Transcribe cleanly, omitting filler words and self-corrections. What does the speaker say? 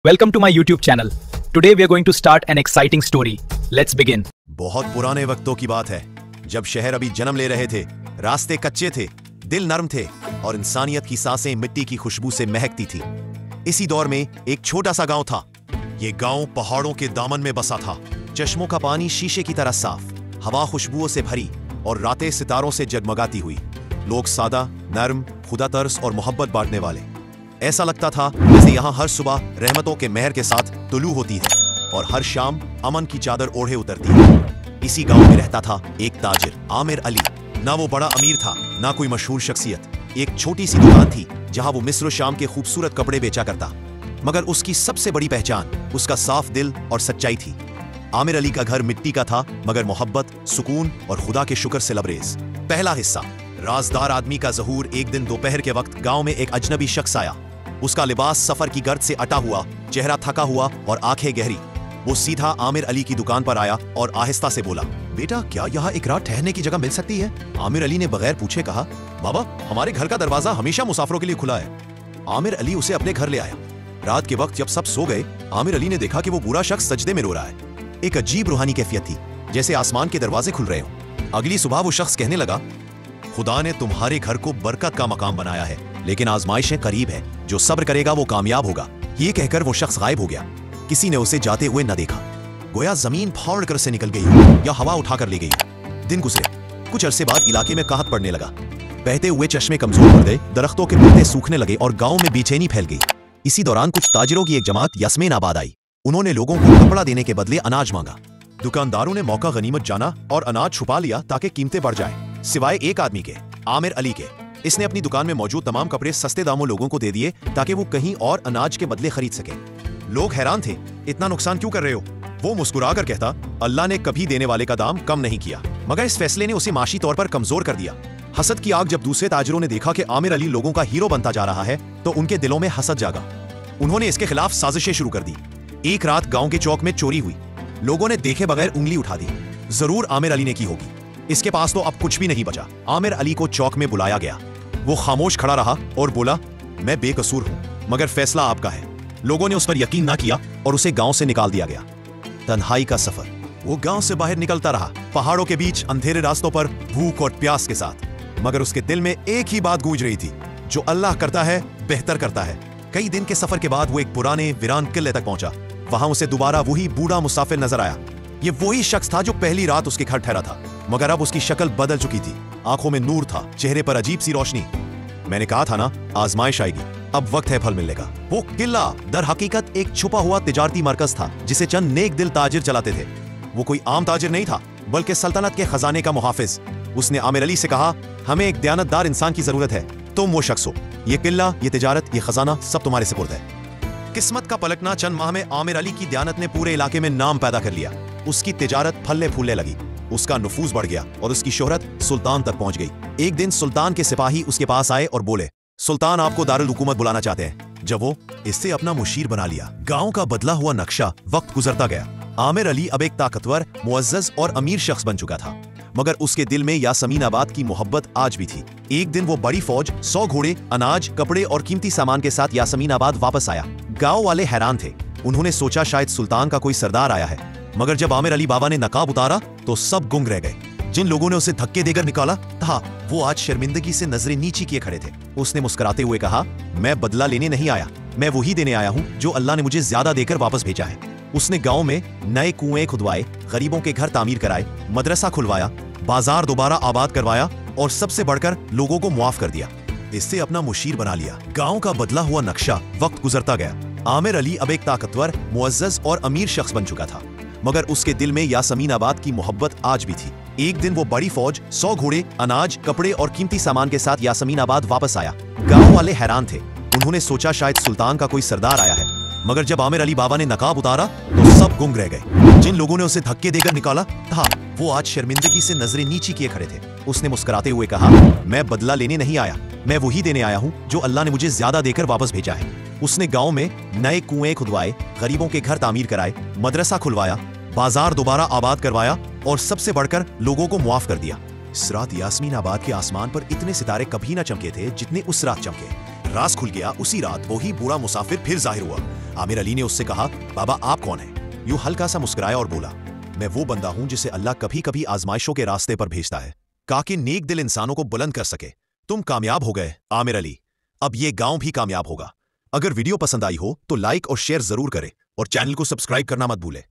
Welcome to my YouTube channel. Today we are going to start an exciting story. Let's begin. बहुत पुराने वक्तों की बात है, जब शहर अभी जन्म ले रहे थे, रास्ते कच्चे थे, दिल नर्म थे और इंसानियत की सांसें मिट्टी की खुशबू से महकती थी। इसी दौर में एक छोटा सा गांव था। ये गांव पहाड़ों के दामन में बसा था। चश्मों का पानी शीशे की तरह साफ, हवा खुशबुओं से भरी और रातें सितारों से जगमगाती हुई। लोग सादा, नर्म, खुदा तरस और मोहब्बत बांटने वाले। ऐसा लगता था जैसे यहाँ हर सुबह रहमतों के महर के साथ तुलू होती है और हर शाम अमन की चादर ओढ़े उतरती है। इसी गांव में रहता था एक ताजिर, आमिर अली। ना वो बड़ा अमीर था, ना कोई मशहूर शख्सियत। एक छोटी सी दुकान थी जहां वो मिस्र शाम के खूबसूरत कपड़े बेचा करता, मगर उसकी सबसे बड़ी पहचान उसका साफ दिल और सच्चाई थी। आमिर अली का घर मिट्टी का था, मगर मोहब्बत, सुकून और खुदा के शुक्र से लबरेज। पहला हिस्सा। राजदार आदमी का ज़हूर। एक दिन दोपहर के वक्त गांव में एक अजनबी शख्स आया। उसका लिबास सफर की गर्द से अटा हुआ, चेहरा थका हुआ और आंखें गहरी। वो सीधा आमिर अली की दुकान पर आया और आहिस्ता से बोला, बेटा, क्या यहाँ एक रात ठहरने की जगह मिल सकती है? आमिर अली ने बगैर पूछे कहा, बाबा, हमारे घर का दरवाजा हमेशा मुसाफिरों के लिए खुला है। आमिर अली उसे अपने घर ले आया। रात के वक्त जब सब सो गए, आमिर अली ने देखा कि वो बुरा शख्स सजदे में रो रहा है। एक अजीब रूहानी कैफियत थी, जैसे आसमान के दरवाजे खुल रहे हों। अगली सुबह वो शख्स कहने लगा, खुदा ने तुम्हारे घर को बरकत का मकाम बनाया है, लेकिन आजमाइशें करीब है। जो सब्र करेगा वो कामयाब होगा। ये कहकर वो शख्स गायब हो गया। किसी ने उसे जाते हुए न देखा, गोया जमीन फाड़ कर से निकल गई या हवा उठाकर ले गई। दिन गुजरे। कुछ अरसे बाद इलाके में कहत पड़ने लगा। बहते हुए चश्मे कमजोर पड़ गए, दरख्तों के पत्ते सूखने लगे और गांव में बेचैनी फैल गई। इसी दौरान कुछ ताजिरों की एक जमात यास्मीनाबाद आई। उन्होंने लोगों को कपड़ा देने के बदले अनाज मांगा। दुकानदारों ने मौका गनीमत जाना और अनाज छुपा लिया ताकि कीमतें बढ़ जाए, सिवाय एक आदमी के, आमिर अली के। इसने अपनी दुकान में मौजूद तमाम कपड़े सस्ते दामों लोगों को दे दिए ताकि वो कहीं और अनाज के बदले खरीद सके। लोग हैरान थे, इतना नुकसान क्यों कर रहे हो? वो मुस्कुरा कर कहता, अल्लाह ने कभी देने वाले का दाम कम नहीं किया, मगर इस फैसले ने उसे माशी तौर पर कमजोर कर दिया। हसद की आग जब दूसरे ताजिरों ने देखा कि आमिर अली लोगों का हीरो बनता जा रहा है, तो उनके दिलों में हसद जागा। उन्होंने इसके खिलाफ साजिशें शुरू कर दी। एक रात गांव के चौक में चोरी हुई। लोगों ने देखे बगैर उंगली उठा दी। जरूर आमिर अली ने की होगी, इसके पास तो अब कुछ भी नहीं बचा। आमिर अली को चौक में बुलाया गया। वो खामोश खड़ा रहा और बोला, मैं बेकसूर हूं, मगर फैसला आपका है। लोगों ने उस पर यकीन ना किया और उसे गांव से निकाल दिया गया। तन्हाई का सफर। वो गांव से बाहर निकलता रहा, पहाड़ों के बीच अंधेरे रास्तों पर, भूख और प्यास के साथ। मगर उसके दिल में एक ही बात गूंज रही थी, जो अल्लाह करता है बेहतर करता है। कई दिन के सफर के बाद वो एक पुराने वीरान किले तक पहुंचा। वहां उसे दोबारा वही बूढ़ा मुसाफिर नजर आया। ये वही शख्स था जो पहली रात उसके घर ठहरा था, मगर अब उसकी शक्ल बदल चुकी थी। आंखों में नूर था, चेहरे पर अजीब सी रोशनी। मैंने कहा था ना, आजमाइश आएगी, अब वक्त है फल मिलने का। वो किला दर हकीकत एक छुपा हुआ तिजारती मरकज था, जिसे चंद नेक दिल ताजिर चलाते थे। वो कोई आम ताजिर नहीं था, बल्कि सल्तनत के खजाने का मुहाफिज। उसने आमिर अली से कहा, हमें एक दयानतदार इंसान की जरूरत है। तुम वो शख्स हो। ये किला, ये तिजारत, ये खजाना सब तुम्हारे सुपुर्द है। किस्मत का पलटना। चंद माह में आमिर अली की दयानत ने पूरे इलाके में नाम पैदा कर लिया। उसकी तिजारत फलने फूलने लगी, उसका नफूज बढ़ गया और उसकी शोहरत सुल्तान तक पहुंच गई। एक दिन सुल्तान के सिपाही उसके पास आए और बोले, सुल्तान आपको दारुल हुकूमत बुलाना चाहते हैं। जब वो इससे अपना मुशीर बना लिया। गांव का बदला हुआ नक्शा। वक्त गुजरता गया। आमिर अली अब एक ताकतवर, मुअज्जज और अमीर शख्स बन चुका था, मगर उसके दिल में यास्मीनाबाद की मोहब्बत आज भी थी। एक दिन वो बड़ी फौज, 100 घोड़े, अनाज, कपड़े और कीमती सामान के साथ यास्मीनाबाद वापस आया। गांव वाले हैरान थे। उन्होंने सोचा शायद सुल्तान का कोई सरदार आया है, मगर जब आमिर अली बाबा ने नकाब उतारा तो सब गुंग रह गए। जिन लोगों ने उसे धक्के देकर निकाला था, वो आज शर्मिंदगी से नजरें नीची किए खड़े थे। उसने मुस्कुराते हुए कहा, मैं बदला लेने नहीं आया, मैं वही देने आया हूँ जो अल्लाह ने मुझे ज्यादा देकर वापस भेजा है। उसने गांव में नए कुएं खुदवाए, गरीबों के घर तामीर कराए, मदरसा खुलवाया, बाजार दोबारा आबाद करवाया और सबसे बढ़कर लोगों को मुआफ कर दिया। इससे अपना मुशीर बना लिया। गांव का बदला हुआ नक्शा। वक्त गुजरता गया। आमिर अली अब एक ताकतवर, मुअज्जज और अमीर शख्स बन चुका था, मगर उसके दिल में यास्मीनाबाद की मोहब्बत आज भी थी। एक दिन वो बड़ी फौज, 100 घोड़े, अनाज, कपड़े और कीमती सामान के साथ यास्मीनाबाद वापस आया। गांव वाले हैरान थे। उन्होंने सोचा शायद सुल्तान का कोई सरदार आया है, मगर जब आमिर अली बाबा ने नकाब उतारा तो सब गुंग रह गए। जिन लोगों ने उसे धक्के देकर निकाला था, वो आज शर्मिंदगी से नजरें नीची किए खड़े थे। उसने मुस्कुराते हुए कहा, मैं बदला लेने नहीं आया, मैं वही देने आया हूँ जो अल्लाह ने मुझे ज्यादा देकर वापस भेजा है। उसने गांव में नए कुएं खुदवाए, गरीबों के घर तामीर कराए, मदरसा खुलवाया, बाजार दोबारा आबाद करवाया और सबसे बढ़कर लोगों को मुआफ कर दिया। इस रात यास्मीनाबाद के आसमान पर इतने सितारे कभी ना चमके थे जितने उस रात चमके। राज खुल गया। उसी रात वही बूढ़ा मुसाफिर फिर जाहिर हुआ। आमिर अली ने उससे कहा, बाबा आप कौन हैं? यूं हल्का सा मुस्कुराया और बोला, मैं वो बंदा हूं जिसे अल्लाह कभी कभी आजमाइशों के रास्ते पर भेजता है, ताकि नेक दिल इंसानों को बुलंद कर सके। तुम कामयाब हो गए आमिर अली, अब ये गांव भी कामयाब होगा। अगर वीडियो पसंद आई हो तो लाइक और शेयर जरूर करें और चैनल को सब्सक्राइब करना मत भूले।